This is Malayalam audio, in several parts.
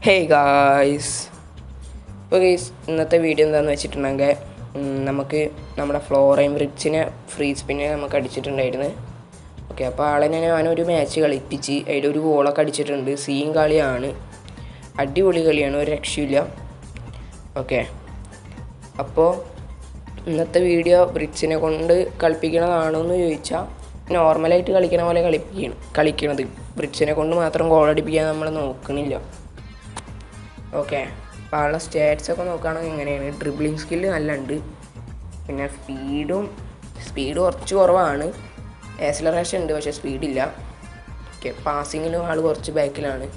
Hey guys. ഇപ്പോൾ ഇന്നത്തെ വീഡിയോ എന്താണെന്ന് വെച്ചിട്ടുണ്ടെങ്കിൽ നമുക്ക് നമ്മുടെ ഫ്ലോറയും ബ്രിഡ്ജിനെ ഫ്രീ സ്പിന്നെ നമുക്ക് അടിച്ചിട്ടുണ്ടായിരുന്നു. ഓക്കെ, അപ്പോൾ ആളെന്നെ ഞാനൊരു മാച്ച് കളിപ്പിച്ച് അതിലൊരു ഗോളൊക്കെ അടിച്ചിട്ടുണ്ട്. സീൻ കളിയാണ്, അടിപൊളി കളിയാണ്, ഒരു രക്ഷയില്ല. ഓക്കെ, അപ്പോൾ ഇന്നത്തെ വീഡിയോ ബ്രിഡ്ജിനെ കൊണ്ട് കളിപ്പിക്കണതാണോ എന്ന് ചോദിച്ചാൽ നോർമലായിട്ട് കളിക്കണ പോലെ കളിക്കണത്. ബ്രിഡ്ജിനെ കൊണ്ട് മാത്രം ഗോൾ അടിപ്പിക്കാൻ നമ്മൾ നോക്കണില്ല. ഓക്കെ, അപ്പോൾ ആളുടെ സ്റ്റാറ്റ്സൊക്കെ നോക്കുകയാണെങ്കിൽ എങ്ങനെയാണ്, ഡ്രിബ്ലിംഗ് സ്കില്ല് നല്ല ഉണ്ട്, പിന്നെ സ്പീഡ് കുറച്ച് കുറവാണ്, ആക്സിലറേഷൻ ഉണ്ട് പക്ഷേ സ്പീഡില്ല. ഓക്കെ, പാസിങ്ങിലും ആൾ കുറച്ച് ബാക്കിലാണ്.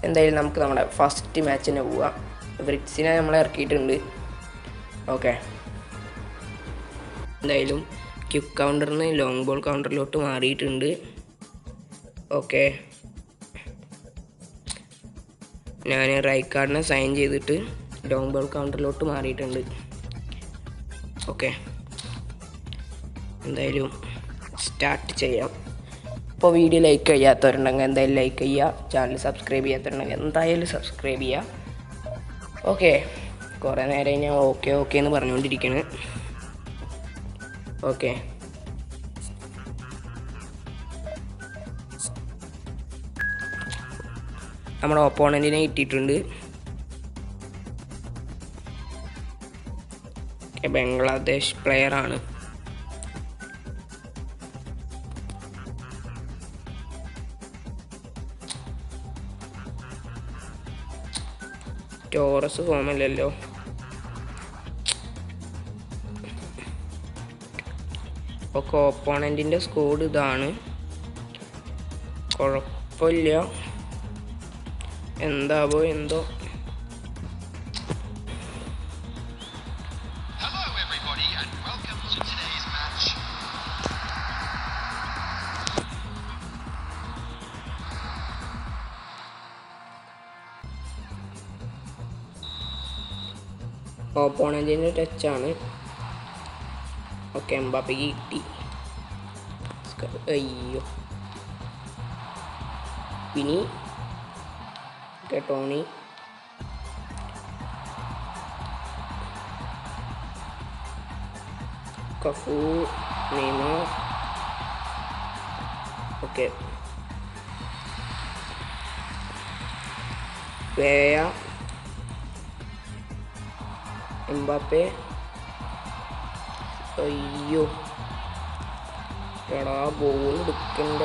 എന്തായാലും നമുക്ക് നമ്മുടെ ഫസ്റ്റ് മാച്ചിനെ പോവാം. ബ്രിഡ്ജിനെ നമ്മൾ ഇറക്കിയിട്ടുണ്ട്. ഓക്കെ, എന്തായാലും ക്വിക്ക് കൗണ്ടറിൽ നിന്ന് ലോങ് ബോൾ കൗണ്ടറിലോട്ട് മാറിയിട്ടുണ്ട്. ഓക്കെ, ഞാൻ റൈറ്റ് കാർഡിനെ സൈൻ ചെയ്തിട്ട് ലോങ് ബോൾ കൗണ്ടറിലോട്ട് മാറിയിട്ടുണ്ട്. ഓക്കെ, എന്തായാലും സ്റ്റാർട്ട് ചെയ്യാം. അപ്പോൾ വീഡിയോ ലൈക്ക് ചെയ്യാത്തവരുണ്ടെങ്കിൽ എന്തായാലും ലൈക്ക് ചെയ്യുക, ചാനൽ സബ്സ്ക്രൈബ് ചെയ്യാത്തവരുണ്ടെങ്കിൽ എന്തായാലും സബ്സ്ക്രൈബ് ചെയ്യുക. ഓക്കെ, കുറേ നേരം ഞാൻ ഓക്കെ എന്ന് പറഞ്ഞുകൊണ്ടിരിക്കുകയാണ്. ഓക്കെ, നമ്മുടെ ഓപ്പോണൻറ്റിനെ കിട്ടിയിട്ടുണ്ട്. ബംഗ്ലാദേശ് പ്ലെയറാണ്. ടോറസ് ഫോമല്ലല്ലോ. ഒക്കെ ഓപ്പോണൻറ്റിൻ്റെ സ്കോഡ് ഇതാണ്, കുഴപ്പമില്ല. എന്താവോ എന്തോ. ഓപ്പോണൻറ്റിൻ്റെ ടച്ചാണ്. ഓക്കെ, എംബാപ്പയ്ക്ക് കിട്ടി. അയ്യോ, പിന്നെ ടോണി. Cafu, Neymar. ഓക്കെ, വേയ, എംബാപ്പെ. അയ്യോ, എടാ ബോൾ എടുക്കേണ്ട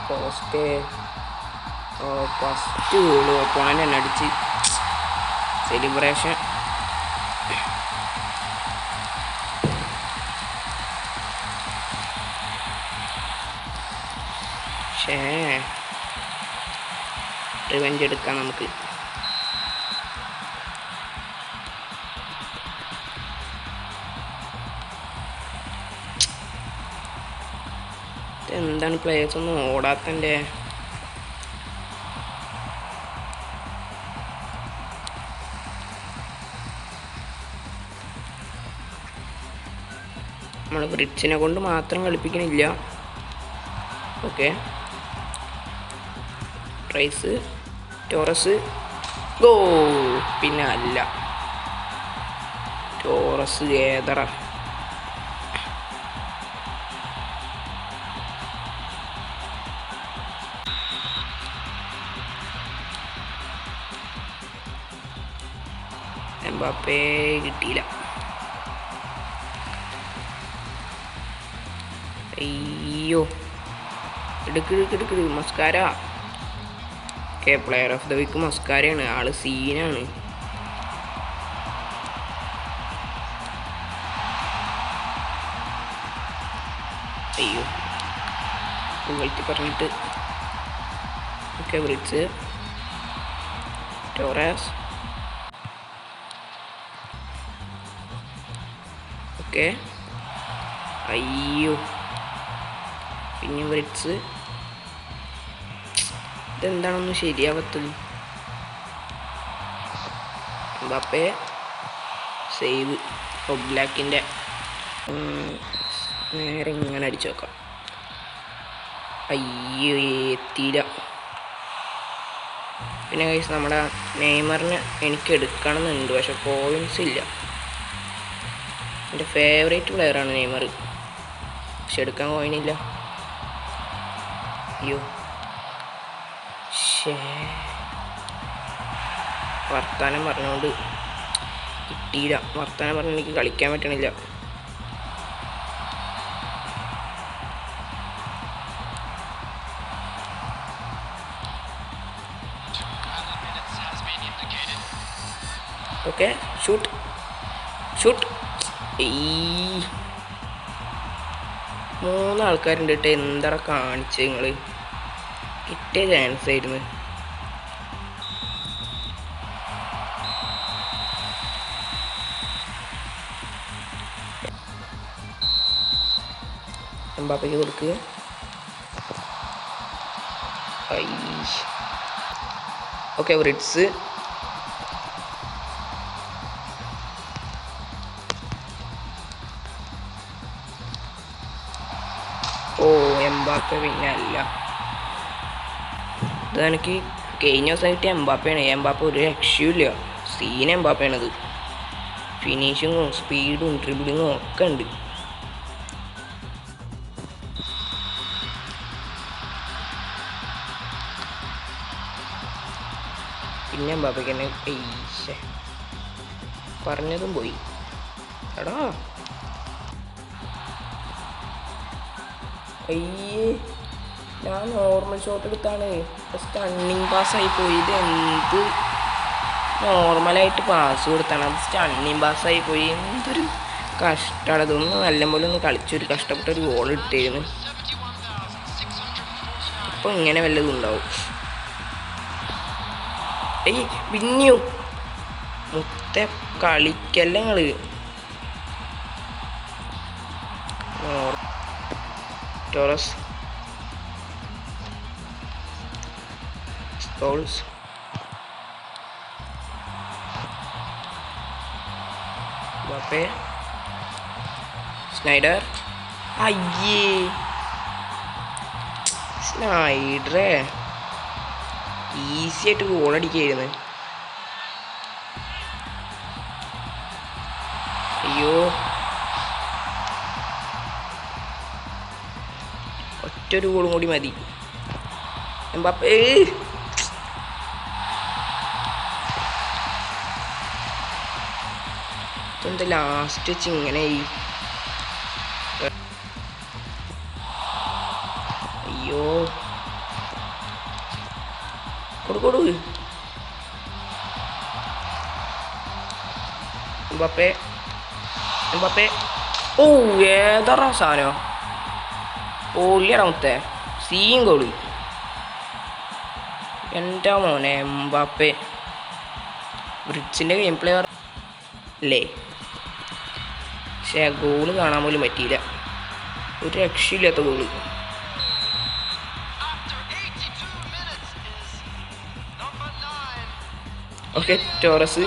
പോസ്റ്റ്. ഫസ്റ്റ് ഗോള് ഓപ്പോണൻ്റ് തന്നെ അടിച്ച്. സെലിബ്രേഷൻ. റിവെഞ്ച് എടുക്കാം നമുക്ക്. എന്താണ് പ്ലേയേഴ്സ് ഒന്നും ഓടാത്തൻ്റെ? നമ്മൾ ബ്രിഡ്ജിനെ കൊണ്ട് മാത്രം കളിപ്പിക്കണില്ല. ഓക്കെ, ട്രൈസ്, ടോറസ്, ഗോ. പിന്നെ അല്ല, ടോറസ് ഏതറ. എംബാപ്പേ കിട്ടിയില്ല. അയ്യോ, എടുക്ക് മസ്കാര. Okay, player of the week മസ്കാരയാണ്. ആള് സീനാണ്. അയ്യോ, പുകഴ്ത്തി പറഞ്ഞിട്ട്. Okay, bridge, Taurus. ഓക്കെ, അയ്യോ, പിന്നെ ബ്രിഡ്ജ്. ഇതെന്താണൊന്നും ശരിയാവത്തത്? Mbappe save. ഒബ്ലാക്കിൻ്റെ നേരെ ഇങ്ങനെ അടിച്ചു നോക്കാം. അയ്യോ, എത്തിയില്ല. പിന്നെ ഗൈസ് നമ്മുടെ നെയ്മറിനെ എനിക്ക് എടുക്കണമെന്നുണ്ട്, പക്ഷെ പോയിൻറ്റ്സ് ഇല്ല. എൻ്റെ ഫേവറേറ്റ് പ്ലെയറാണ് നെയ്മർ, പക്ഷെ എടുക്കാൻ കോയിനില്ല. അയ്യോ വർത്താനം പറഞ്ഞുകൊണ്ട് കിട്ടിയില്ല. വർത്താനം പറഞ്ഞ് എനിക്ക് കളിക്കാൻ പറ്റണില്ല. Okay shoot shoot. ഈ 3 ആൾക്കാരുണ്ട് കേട്ടോ. എന്താ കാണിച്ചത് നിങ്ങൾ? കിട്ടിയ ചാൻസ് ആയിരുന്നു. എംബാപ്പയ്ക്ക് കൊടുക്കുക. Okay Ritz. ഓ എംബാപ്പ പിന്നെ അല്ല. ഇത് എനിക്ക് കഴിഞ്ഞ ദിവസം കിട്ടിയ എംബാപ്പയാണ്. എംബാപ്പ ഒരു രക്ഷയുമില്ല. സീൻ എംബാപ്പയാണത്. ഫിനിഷിങ്ങും സ്പീഡും ഡ്രിബിളിങ്ങും ഒക്കെ ഉണ്ട്. പിന്നെ എംബാപ്പയ്ക്ക് തന്നെ പറഞ്ഞതും പോയി. എടാ ഞാൻ നോർമൽ ഷോട്ട് എടുത്താണ്. സ്റ്റണ്ണിങ് പാസ്സായി പോയി. ഇത് എന്ത് നോർമലായിട്ട് പാസ് കൊടുത്താണ്, അത് സ്റ്റണ്ണിങ് പാസ്സായി പോയി. എന്തൊരു കഷ്ടമാണ്. ഇതൊന്നും നല്ലപോലെ ഒന്ന് കളിച്ചൊരു കഷ്ടപ്പെട്ടൊരു ഗോൾ ഇട്ടായിരുന്നു. ഇപ്പം ഇങ്ങനെ വല്ലതും ഉണ്ടാവും. പിന്നെയും മുത്ത കളിക്കല്ല നിങ്ങള്. Torres Scholes Mbappe Sneijder. അയ്യേ സ്നൈഡറേ ഈസി ആയിട്ട് ഗോൾ അടിക്കായിരുന്നു. അയ്യോ ഒറ്റൊരു ഗോളും കൂടി മതി. എംബാപ്പേ എന്താ ലാസ്റ്റ് വെച്ച് ഇങ്ങനെ. അയ്യോ കൊടു എംബാപ്പേ എംബാപ്പേ. ഓ ഏതാ സാധനം പൊളിയടാ മുത്തേ. സീൻ ഗോളി എൻ്റെ മോനെ എംബാപ്പേ. ബ്രിഡ്ജിൻ്റെ ഗെയിം പ്ലേ അല്ലേ, പക്ഷേ ഗോള് കാണാൻ പോലും പറ്റിയില്ല. ഒരു രക്ഷയില്ലാത്ത goal. Okay Torres.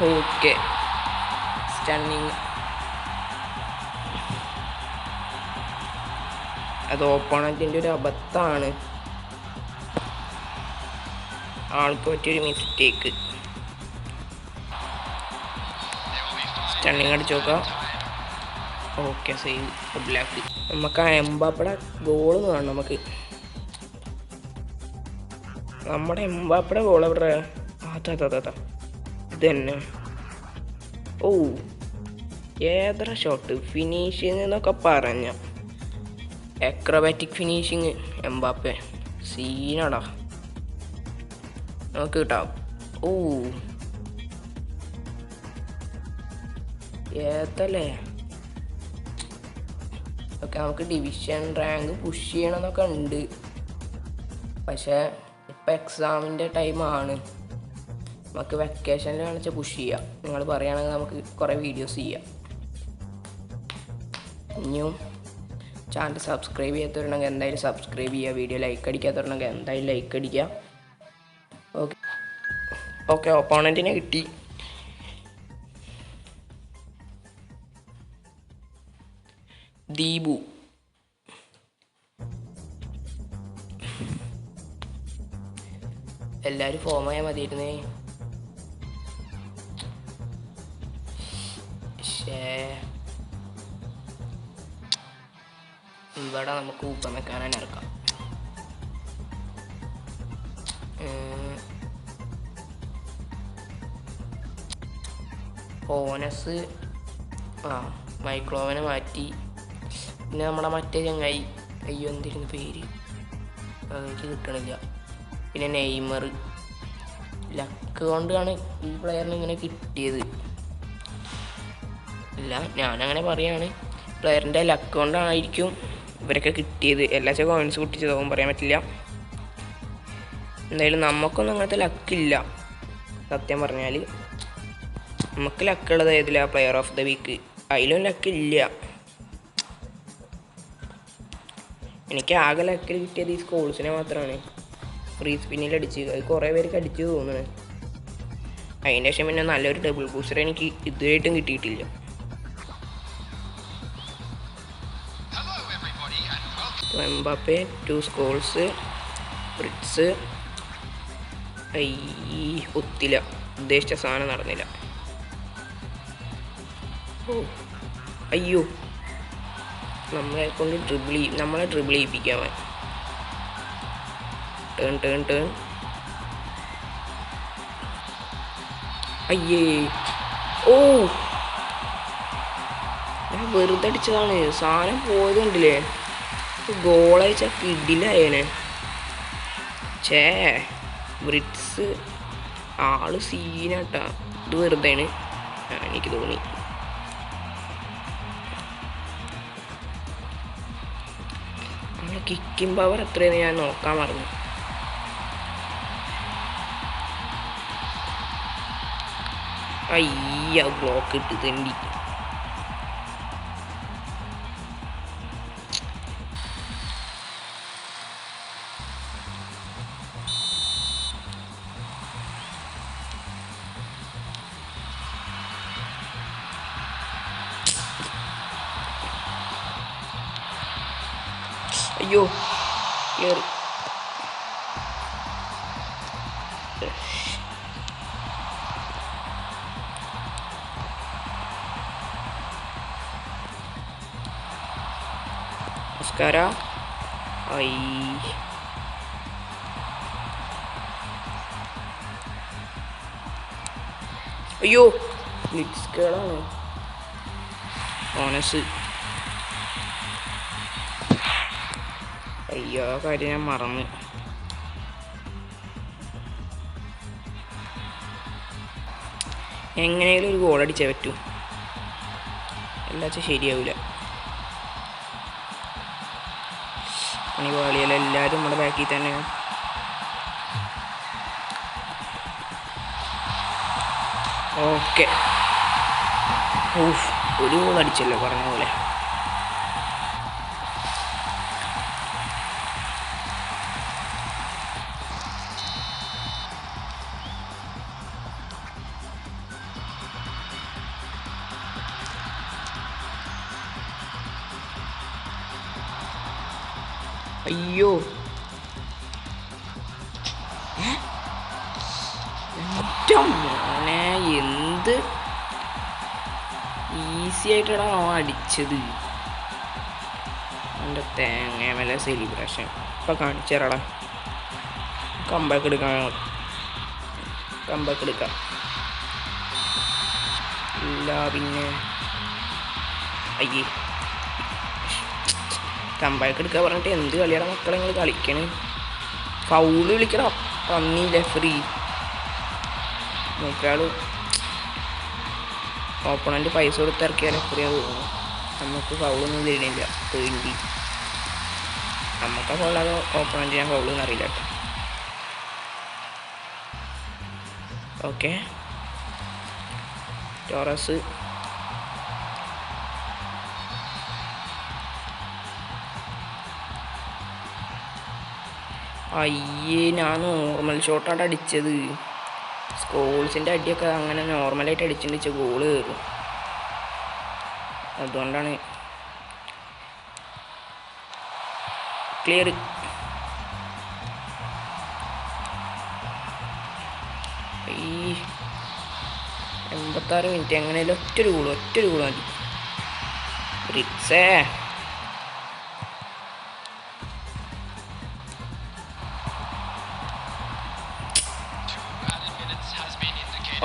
Okay stunning. അത് ഓപ്പോണൻറ്റിൻ്റെ ഒരു അബദ്ധമാണ്, ആൾക്ക് പറ്റിയൊരു മിസ്റ്റേക്ക്. സ്റ്റണ്ണിങ് അടിച്ചു നോക്കാം. Okay save black. നമുക്ക് ആ എംബാപ്പയുടെ ഗോള് കാണണം. നമുക്ക് നമ്മുടെ എംബാപ്പയുടെ ഗോൾ എവിടെ? അതാ ഇത് തന്നെ. ഓ ഏത്ര ഷോട്ട് ഫിനിഷിങ് എന്നൊക്കെ പറഞ്ഞ അക്രോബാറ്റിക് ഫിനിഷിങ് എംബാപ്പെ സീനാടാ. നമുക്ക് കിട്ടാം. ഓ ഏതല്ലേ. ഓക്കെ നമുക്ക് ഡിവിഷൻ റാങ്ക് പുഷ് ചെയ്യണമെന്നൊക്കെ ഉണ്ട്, പക്ഷേ ഇപ്പം എക്സാമിൻ്റെ ടൈമാണ്. നമുക്ക് വെക്കേഷനിൽ കാണിച്ചാൽ പുഷ് ചെയ്യാം. നിങ്ങൾ പറയുകയാണെങ്കിൽ നമുക്ക് കുറേ വീഡിയോസ് ചെയ്യാം. ഇനിയും ചാനൽ സബ്സ്ക്രൈബ് ചെയ്യാത്തവരുണ്ടെങ്കിൽ എന്തായാലും സബ്സ്ക്രൈബ് ചെയ്യുക. വീഡിയോ ലൈക്ക് അടിക്കാത്തവരുണ്ടെങ്കിൽ എന്തായാലും ലൈക്ക് അടിക്കുക. ഓക്കെ ഓക്കെ ഓപ്പോണൻറ്റിനെ കിട്ടി. ദീപു എല്ലാവരും ഫോം ആയാൽ മതിയിരുന്നേ. ഇവിടെ നമുക്ക് ഊപ്പമെക്കാനെ ഇറക്കാം. ഓനസ് മൈക്ലോവനെ മാറ്റി. പിന്നെ നമ്മുടെ മറ്റേ ചങ്ങായി, അയ്യോ എന്തിരുന്നു പേര്, അതെനിക്ക് കിട്ടണില്ല. പിന്നെ നെയ്മർ. ലക്ക് കൊണ്ടാണ് ഈ പ്ലെയറിന് ഇങ്ങനെ കിട്ടിയത്. അല്ല, ഞാനങ്ങനെ പറയാണ്, പ്ലെയറിൻ്റെ ലക്ക് കൊണ്ടായിരിക്കും ഇവരൊക്കെ കിട്ടിയത്. എല്ലാ കോയിൻസ് പൊട്ടിച്ചതാവും, പറയാൻ പറ്റില്ല. എന്തായാലും നമുക്കൊന്നും അങ്ങനത്തെ ലക്കില്ല. സത്യം പറഞ്ഞാൽ നമുക്ക് ലക്കുള്ളത് ഏതില്ല, പ്ലെയർ ഓഫ് ദ വീക്ക്, അതിലും ലക്കില്ല. എനിക്ക് ആകെ ലക്കിൽ കിട്ടിയത് ഈ സ്കോൾസിനെ മാത്രമാണ്. ഫ്രീ സ്പിന്നിൽ അടിച്ച്, അത് കുറേ പേർക്ക് അടിച്ചു തോന്നുന്നു. അതിൻ്റെ ശേഷം പിന്നെ നല്ലൊരു ഡബിൾ ബൂസ്റ്റർ എനിക്ക് ഇതുവരെയായിട്ടും കിട്ടിയിട്ടില്ല. എംബാപ്പെ 2 സ്കോൾസ്, ബ്രിറ്റ്സ്. ഒത്തില്ല, ഉദ്ദേശിച്ച സാധനം നടന്നില്ല. അയ്യോ, നമ്മളെ ഡ്രിബിൾ ചെയ്യിപ്പിക്കാൻ. ടേൺ. അയ്യേ, ഓ ഞാൻ വെറുതെ അടിച്ചതാണ്. സാധനം പോയത് കണ്ടില്ലേ, ഗോളയച്ച കിടിലായേനെ. ബ്രിറ്റ്സ് ആള് സീനാട്ടാ. ഇത് വെറുതെയാണ്, എനിക്ക് തോന്നി. നമ്മളെ കിക്കിംഗ് പവർ എത്രയെന്ന് ഞാൻ നോക്കാൻ മറന്നു. അയ്യ, ബ്ലോക്ക് ഇട്ട് തെണ്ടി. അയ്യോ, കേറി. നമസ്കാര. അയ്യോ, ലിറ്റ്സ്കളാണ് ഓനസ്. അയ്യോ, കാര്യം ഞാൻ മറന്ന്. എങ്ങനെയാലും ഒരു ഗോൾ അടിച്ചേ പറ്റൂ, എല്ലാച്ചും ശരിയാവില്ല. പണിപാളിയല്ല, എല്ലാവരും നമ്മുടെ ബാക്കിൽ തന്നെ. ഓക്കെ, ഒരു ഗോൾ അടിച്ചല്ലോ പറഞ്ഞ പോലെ. അയ്യോ, മോനെ എന്ത് ഈസി ആയിട്ടാണ് അവൻ അടിച്ചത്. എൻ്റെ തേങ്ങ സെലിബ്രേഷൻ ഇപ്പം കാണിച്ചു തരാടാ. കമ്പാക്ക് എടുക്കാം. ഇല്ല പിന്നെ അയ്യേ, കമ്പാക്ക് എടുക്കാൻ പറഞ്ഞിട്ട് എന്ത് കളിയാണ് മക്കളെ നിങ്ങൾ കളിക്കണേ. ഫൗള് വിളിക്കണം, പന്നിയില്ല ഫ്രീ. നോക്കാള് ഓപ്പണൻ്റ് പൈസ കൊടുത്ത് ഇറക്കിയാൽ എത്രയാണ് തോന്നുന്നു. നമുക്ക് ഫൗളൊന്നും തരുന്നില്ല, പേണ്ടി. നമുക്ക് ഫൗളാതെ ഓപ്പണൻ്റ് ഞാൻ ഫൗളൊന്നും അറിയില്ല കേട്ടോ. Okay, Torres. അയ്യേ, ഞാൻ നോർമൽ ഷോട്ടാണ് അടിച്ചത്. സ്കോൾസിൻ്റെ അടിയൊക്കെ അങ്ങനെ നോർമലായിട്ട് അടിച്ചിട്ട് ഗോള് കയറും. അതുകൊണ്ടാണ്. ക്ലിയർ. 86 മിനിറ്റ്. എങ്ങനെയാലും ഒറ്റൊരു ഗോൾ മതി. ബ്രിക്സേ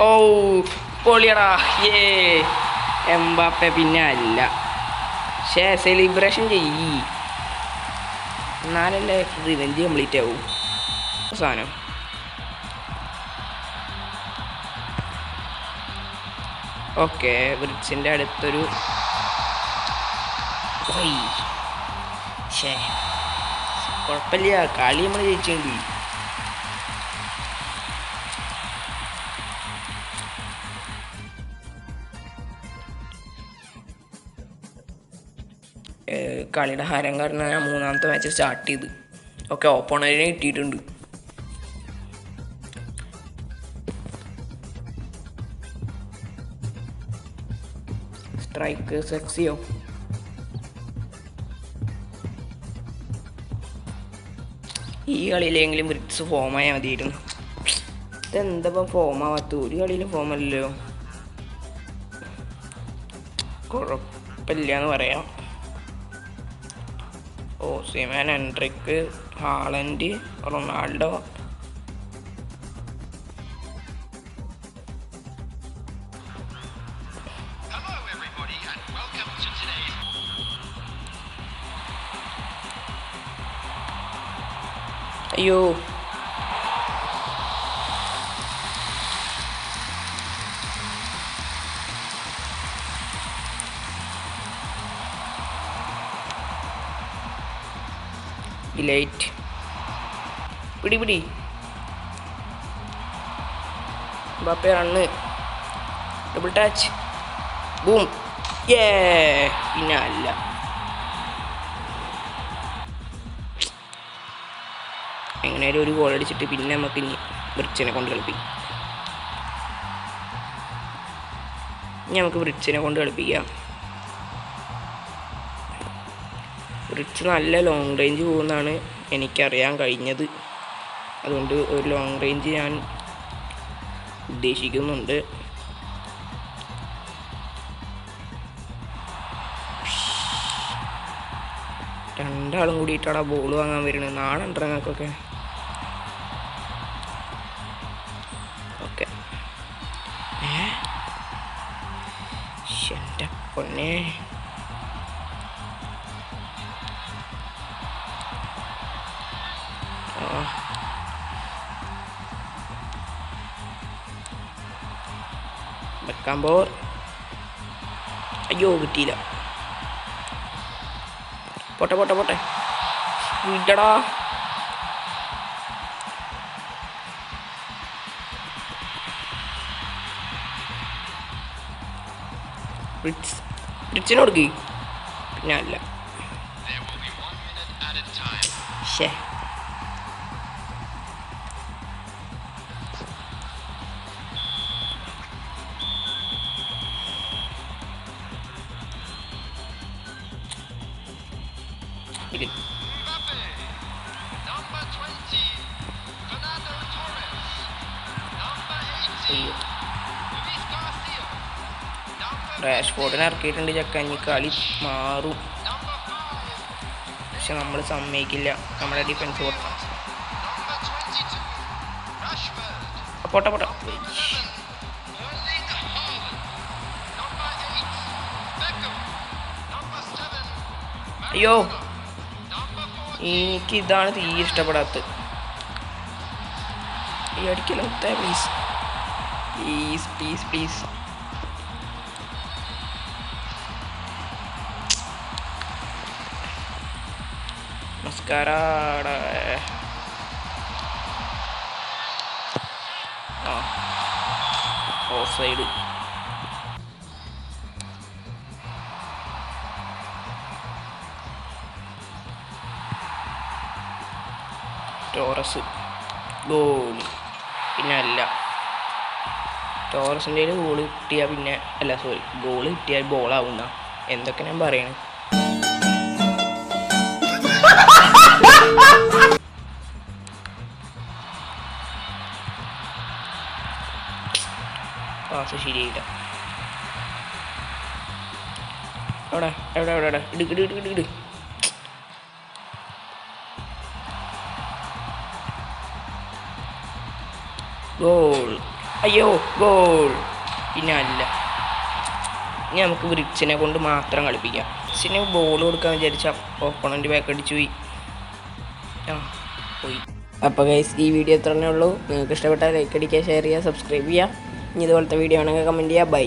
ഓ പൊളിയടാ. എംബാപ്പെ പിന്നെ അല്ല. സെലിബ്രേഷൻ ചെയ്യ്, എന്നാലല്ലേ റിവെഞ്ച് കംപ്ലീറ്റ് ആവും. സാധനം ഓക്കെ. ബ്രിഡ്സിൻ്റെ അടുത്തൊരു കുഴപ്പമില്ല, കളി നമ്മൾ ജയിച്ചിട്ടുണ്ട്. കളിയുടെ ഹരം കാരണം ഞാൻ 3-ാമത്തെ മാച്ച് സ്റ്റാർട്ട് ചെയ്ത്. ഓക്കെ, ഓപ്പോണന്റിനെ കിട്ടിയിട്ടുണ്ട്. സ്ട്രൈക്ക് സെക്സിയോ. ഈ കളിയിലെങ്കിലും ബ്രിക്സ് ഫോമായാൽ മതിയായിരുന്നു. ഇതെന്താ ഫോമാവാത്ത? ഒരു കളിയിലും ഫോമല്ലല്ലോ. കുഴപ്പമില്ല എന്ന് പറയാം. ഓസിമാൻ, എൻട്രിക്ക്, ഹാളൻഡ്, റൊണാൾഡോ. അയ്യോ, ഡിലൈറ്റ്. പിടി ബാപ്പേ, റണ്ണ്, ഡബിൾ ടച്ച്, ബൂം. പിന്നെ അല്ല. എങ്ങനെയായാലും ഒരു ഗോൾ അടിച്ചിട്ട് പിന്നെ നമുക്ക് ഇനി ബ്രിഡ്സിനെ കൊണ്ട് കളിപ്പിക്കാം. ബ്രിഡ്സ് നല്ല ലോങ് റേഞ്ച് പോകുന്നതാണ് എനിക്കറിയാൻ കഴിഞ്ഞത്. അതുകൊണ്ട് ഒരു ലോങ് റേഞ്ച് ഞാൻ ഉദ്ദേശിക്കുന്നുണ്ട്. രണ്ടാളും കൂടിയിട്ടാണ് ബോൾ വാങ്ങാൻ വരുന്നത്. നാളുണ്ട് ഞങ്ങൾക്കൊക്കെ. ഓക്കെ, എൻ്റെ പൊന്നെ. വെക്കുമ്പോൾ അയ്യോ കിട്ടിയില്ല. പോട്ടെ വിടടാ. ബ്രിഡ്സിന് കൊടുക്കി. പിന്നെ അല്ല. ശേ, റാഷ്ഫോർഡിനെ ഇറക്കിയിട്ടുണ്ട് ചക്കഞ്ഞി. കളി മാറും, പക്ഷെ നമ്മൾ സമ്മതിക്കില്ല. നമ്മുടെ ഡിഫൻസ് പോട്ടെ. അയ്യോ, എനിക്കിതാണ് തീരെ ഇഷ്ടപ്പെടാത്തത്. ഈ അടിക്കല പ്ലീസ്. നമസ്കാരം. Offside. Torres goal. പിന്നെ അല്ല, ടോറസിൻ്റെ ഗോൾ കിട്ടിയാൽ പിന്നെ അല്ല, സോറി, ഗോൾ കിട്ടിയാൽ ബോളാവുന്ന എന്തൊക്കെ ഞാൻ പറയണേ. പാസ് ശരിയായില്ല. അവിടെ എവിടെ എവിടെ എവിടെ ഇട് ഇട് ഇട് ഇട്. ഗോൾ. അയ്യോ ഗോൾ. പിന്നെ അല്ല, ഇനി നമുക്ക് ബ്രിക്സിനെ കൊണ്ട് മാത്രം കളിപ്പിക്കാം. ബ്രിക്സിന് ബോൾ കൊടുക്കാൻ വിചാരിച്ച ഓപ്പണൻ്റ് ബാക്ക് അടിച്ചു പോയി. പോയി. അപ്പോൾ ഗൈസ് ഈ വീഡിയോ ഇത്രേ ഉള്ളൂ. നിങ്ങൾക്ക് ഇഷ്ടപ്പെട്ടാൽ ലൈക്ക് അടിക്കുക, ഷെയർ ചെയ്യുക, സബ്സ്ക്രൈബ് ചെയ്യുക. ഇനി ഇതുപോലത്തെ വീഡിയോ ആണെങ്കിൽ കമൻറ്റ് ചെയ്യുക. ബൈ.